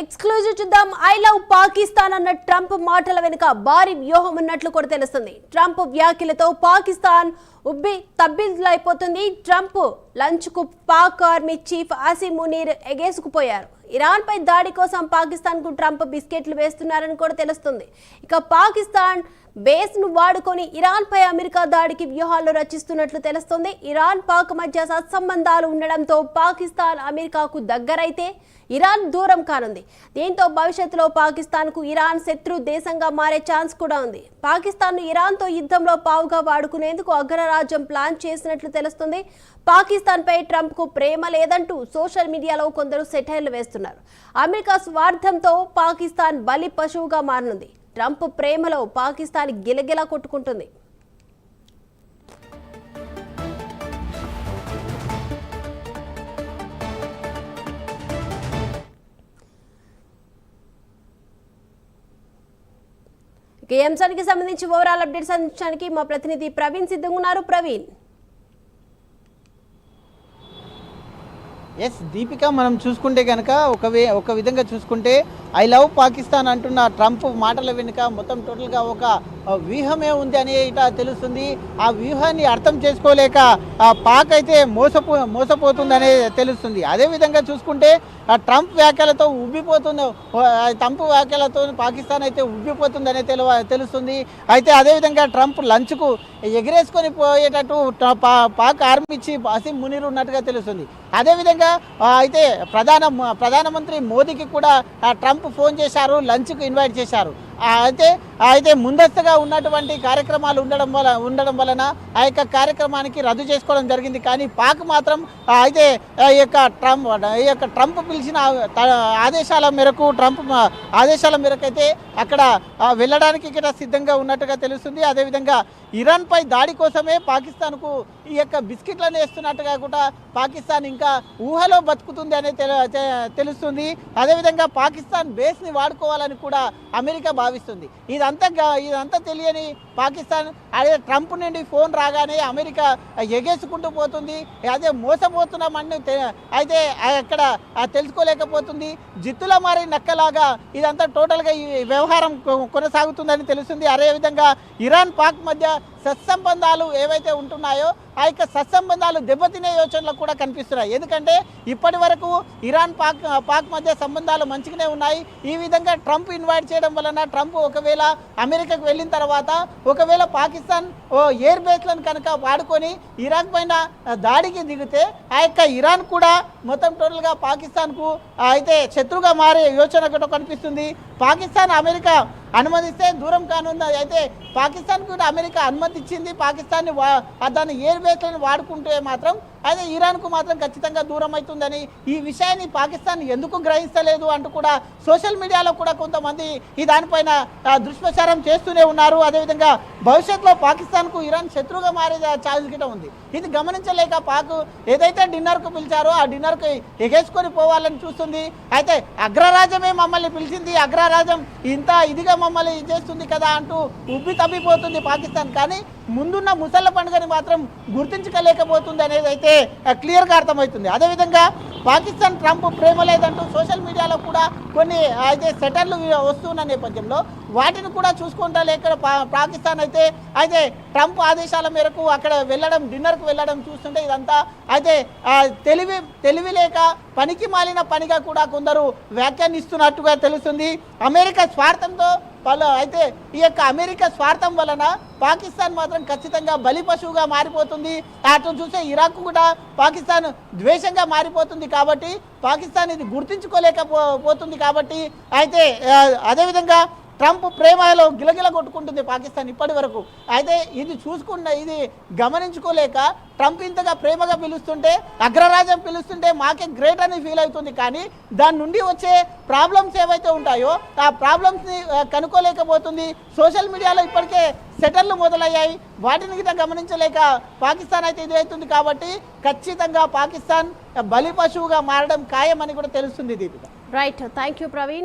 Exclusive చూద్దాం. I love Pakistan అన్న Trump మాటల వెనుక భారీ వ్యూహం ఉన్నట్లు కూడా తెలుస్తుంది. ట్రంప్ వ్యాఖ్యలతో పాకిస్తాన్ ఉబ్బి తబ్బిబ్బులైపోతుంది. ట్రంప్ లంచ్ కు పాక్ ఆర్మీ చీఫ్ అసీం మునీర్ ఎగేసుకుపోయారు. ఇరాన్ పై దాడి కోసం పాకిస్తాన్ కు ట్రంప్ బిస్కెట్లు వేస్తున్నారని కూడా తెలుస్తుంది. ఇక పాకిస్తాన్ బేస్ ను వాడుకొని ఇరాన్ పై అమెరికా దాడికి వ్యూహాలు రచిస్తున్నట్లు తెలుస్తుంది. ఇరాన్ పాక్ మధ్య సత్సంబంధాలు ఉండడంతో పాకిస్తాన్ అమెరికాకు దగ్గరైతే ఇరాన్ దూరం కానుంది. దీంతో భవిష్యత్తులో పాకిస్తాన్ కు ఇరాన్ శత్రు దేశంగా మారే ఛాన్స్ కూడా ఉంది. పాకిస్తాన్ ను ఇరాన్ తో యుద్ధంలో పావుగా వాడుకునేందుకు అగ్రరాజ్యం ప్లాన్ చేసినట్లు తెలుస్తుంది. పాకిస్తాన్ పై ట్రంప్ కు ప్రేమ లేదంటూ సోషల్ మీడియాలో కొందరు సెటైర్లు వేస్తున్నారు. అమెరికా స్వార్థంతో పాకిస్తాన్ బలి పశువుగా మారనుంది. ట్రంప్ ప్రేమలో పాకిస్తాన్ గిలగిలా కొట్టుకుంటుంది. ఈ అంశానికి సంబంధించి ఓవరాల్ అప్డేట్స్ అందించడానికి మా ప్రతినిధి ప్రవీణ్ సిద్ధంగా ఉన్నారు. ప్రవీణ్, ఎస్ దీపిక, మనం చూసుకుంటే కనుక ఒక విధంగా చూసుకుంటే ఐ లవ్ పాకిస్తాన్ అంటున్న ట్రంప్ మాటల వెనుక మొత్తం టోటల్గా ఒక వ్యూహమే ఉంది అని ఇట తెలుస్తుంది. ఆ వ్యూహాన్ని అర్థం చేసుకోలేక పాక్ అయితే మోసపోతుందనే తెలుస్తుంది. అదేవిధంగా చూసుకుంటే ట్రంప్ వ్యాఖ్యలతో ఉబ్బిపోతుంది, ట్రంప్ వ్యాఖ్యలతో పాకిస్తాన్ అయితే ఉబ్బిపోతుందనే తెలుస్తుంది. అయితే అదేవిధంగా ట్రంప్ లంచ్కు ఎగిరేసుకొని పోయేటట్టు పాక్ ఆర్మీ చీఫ్ అసీం మునీర్ ఉన్నట్టుగా తెలుస్తుంది. అదేవిధంగా అయితే ప్రధానమంత్రి మోదీకి కూడా ట్రంప్ ఫోన్ చేశారు, లంచ్కు ఇన్వైట్ చేశారు. అయితే ముందస్తుగా ఉన్నటువంటి కార్యక్రమాలు ఉండడం వలన ఆ యొక్క కార్యక్రమానికి రద్దు చేసుకోవడం జరిగింది. కానీ పాక్ మాత్రం అయితే ఈ యొక్క ట్రంప్ పిలిచిన ఆదేశాల మేరకు అయితే అక్కడ వెళ్ళడానికి ఇక్కడ సిద్ధంగా ఉన్నట్టుగా తెలుస్తుంది. అదేవిధంగా ఇరాన్ పై దాడి కోసమే పాకిస్తాన్కు ఈ యొక్క బిస్కెట్లను వేస్తున్నట్టుగా కూడా పాకిస్తాన్ ఇంకా ఊహలో బతుకుతుంది అనేది తెలుస్తుంది. అదేవిధంగా పాకిస్తాన్ బేస్ని వాడుకోవాలని కూడా అమెరికా భావిస్తుంది. ఇదంతా తెలియని పాకిస్తాన్ అదే ట్రంప్ నుండి ఫోన్ రాగానే అమెరికా ఎగేసుకుంటూ పోతుంది. అదే మోసపోతున్నామని అయితే అక్కడ తెలుసుకోలేకపోతుంది. జిత్తుల మారి నక్కలాగా ఇదంతా టోటల్గా ఈ వ్యవహారం కొనసాగుతుందని తెలుస్తుంది. అదేవిధంగా ఇరాన్ పాక్ మధ్య సత్సంబంధాలు ఏవైతే ఉంటున్నాయో ఆ యొక్క సత్సంబంధాలు దెబ్బతినే యోచనలు కూడా కనిపిస్తున్నాయి. ఎందుకంటే ఇప్పటి వరకు ఇరాన్ పాక్ మధ్య సంబంధాలు మంచిగానే ఉన్నాయి. ఈ విధంగా ట్రంప్ ఇన్వైట్ చేయడం వలన ట్రంప్ ఒకవేళ అమెరికాకు వెళ్ళిన తర్వాత ఒకవేళ పాకిస్తాన్ ఎయిర్ బేస్లను కనుక వాడుకొని ఇరాన్ పైన దాడికి దిగితే ఆ యొక్క ఇరాన్ కూడా మొత్తం టోటల్గా పాకిస్తాన్కు అయితే శత్రువుగా మారే యోచన కూడా కనిపిస్తుంది. పాకిస్తాన్ అమెరికా అనుమతిస్తే దూరం కానుంది. అయితే పాకిస్తాన్ కూడా అమెరికా అనుమతి ఇచ్చింది. పాకిస్తాన్ని దాన్ని ఎయిర్ బేస్లను వాడుకుంటే మాత్రం అదే ఇరాన్కు మాత్రం ఖచ్చితంగా దూరం అవుతుందని ఈ విషయాన్ని పాకిస్తాన్ ఎందుకు గ్రహిస్తలేదు అంటూ కూడా సోషల్ మీడియాలో కూడా కొంతమంది ఈ దానిపైన దుష్ప్రచారం చేస్తూనే ఉన్నారు. అదేవిధంగా భవిష్యత్తులో పాకిస్తాన్కు ఇరాన్ శత్రువుగా మారే ఛాన్స్ గిట ఉంది. ఇది గమనించలేక పాక్ ఏదైతే డిన్నర్కు పిలిచారో ఆ డిన్నర్కి ఎగేసుకొని పోవాలని చూస్తుంది. అయితే అగ్రరాజ్యమే మమ్మల్ని పిలిచింది, అగ్రరాజ్యం ఇంత ఇదిగా మమ్మల్ని చేస్తుంది కదా అంటూ ఉబ్బి తప్పిపోతుంది పాకిస్తాన్. కానీ ముందున్న ముసళ్ళ పండుగని మాత్రం గుర్తించలేకపోతుంది అనేది అయితే క్లియర్గా అర్థమవుతుంది. అదేవిధంగా పాకిస్తాన్ ట్రంప్ ప్రేమ లేదంటూ సోషల్ మీడియాలో కూడా కొన్ని అయితే సెటర్లు వస్తున్న నేపథ్యంలో వాటిని కూడా చూసుకుంటా లేక పాకిస్తాన్ అయితే ట్రంప్ ఆదేశాల మేరకు అక్కడ డిన్నర్కు వెళ్ళడం చూస్తుంటే ఇదంతా అయితే తెలివి లేక పనికి మాలిన పనిగా కూడా కొందరు వ్యాఖ్యానిస్తున్నట్టుగా తెలుస్తుంది. అమెరికా స్వార్థంతో అయితే ఈ యొక్క అమెరికా స్వార్థం వలన పాకిస్తాన్ మాత్రం ఖచ్చితంగా బలి పశువుగా మారిపోతుంది. అటు చూసే ఇరాక్ కూడా పాకిస్తాన్ ద్వేషంగా మారిపోతుంది. కాబట్టి పాకిస్తాన్ ఇది గుర్తించుకోలేకపోతుంది. కాబట్టి అయితే అదేవిధంగా ట్రంప్ ప్రేమలో గిలగిల కొట్టుకుంటుంది పాకిస్తాన్ ఇప్పటి వరకు. అయితే ఇది గమనించుకోలేక ట్రంప్ ఇంతగా ప్రేమగా పిలుస్తుంటే, అగ్రరాజ్యం పిలుస్తుంటే మాకే గ్రేట్ అని ఫీల్ అవుతుంది. కానీ దాని నుండి వచ్చే ప్రాబ్లమ్స్ ఏవైతే ఉంటాయో ఆ ప్రాబ్లమ్స్ని కనుక్కోలేకపోతుంది. సోషల్ మీడియాలో ఇప్పటికే సెటర్లు మొదలయ్యాయి. వాటిని గిట్ట గమనించలేక పాకిస్తాన్ అయితే ఇది అవుతుంది. కాబట్టి ఖచ్చితంగా పాకిస్తాన్ బలి పశువుగా మారడం ఖాయమని కూడా తెలుస్తుంది. Deepika, right, thank you Praveen.